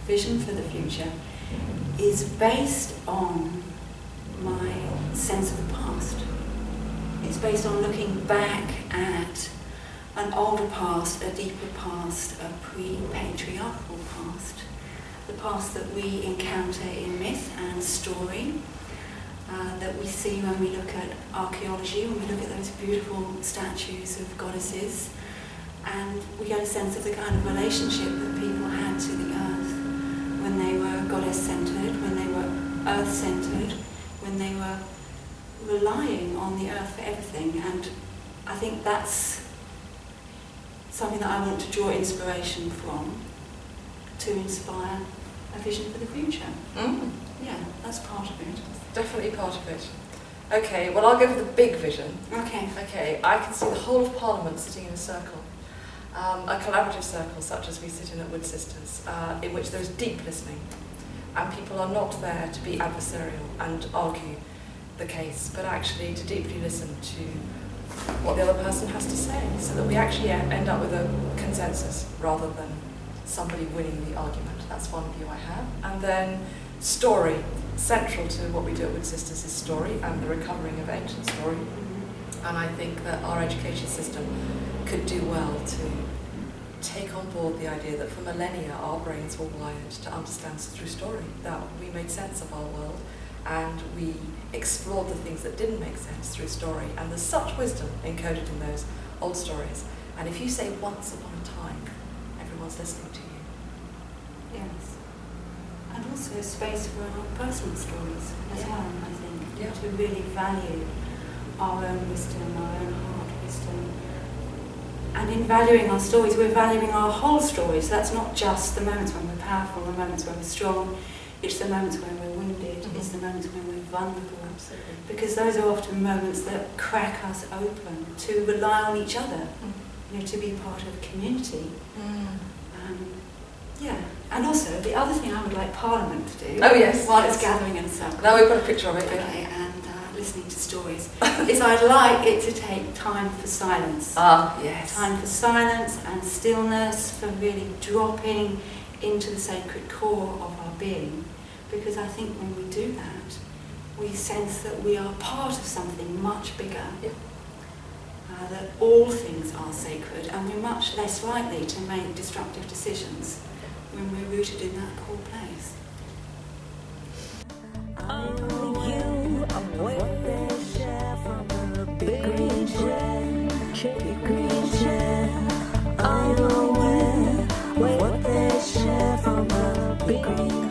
vision for the future is based on my sense of the past. It's based on looking back at an older past, a deeper past, a pre-patriarchal past, the past that we encounter in myth and story, that we see when we look at archaeology, when we look at those beautiful statues of goddesses, and we get a sense of the kind of relationship that people had to the earth when they were goddess-centred, when they were earth-centred, when they were relying on the earth for everything. And I think that's something that I want to draw inspiration from to inspire a vision for the future. Yeah, that's part of it. Definitely part of it. Okay, well I'll go for the big vision. Okay, I can see the whole of Parliament sitting in a circle. A collaborative circle such as we sit in at Woodsisters, in which there is deep listening, and people are not there to be adversarial and argue the case, but actually to deeply listen to what the other person has to say, so that we actually end up with a consensus rather than somebody winning the argument. That's one view I have. And then story. Central to what we do at Woodsisters is story and the recovering of ancient story. And I think that our education system could do well to take on board the idea that for millennia our brains were wired to understand through story, that we made sense of our world and we explored the things that didn't make sense through story. And there's such wisdom encoded in those old stories. And if you say once upon a time, everyone's listening to you. yes. And also space for our personal stories as well, I think. Yeah. To really value our own wisdom, our own heart wisdom. And in valuing our stories, we're valuing our whole stories. That's not just the moments when we're powerful, the moments when we're strong. It's the moments when we're wounded. It's the moments when we're vulnerable. Absolutely. Because those are often moments that crack us open to rely on each other, to be part of a community. Yeah, and also the other thing I would like Parliament to do, Oh yes, while yes. it's gathering in a circle, Now we've got a picture of it. okay, and listening to stories, is I'd like it to take time for silence. Yes. Time for silence and stillness, for really dropping into the sacred core of our being, because I think when we do that, we sense that we are part of something much bigger. Yeah. That all things are sacred, and we're much less likely to make destructive decisions when we're rooted in that core place. I know you are what they share from the big green chair, big green chair. I know what they share from the big green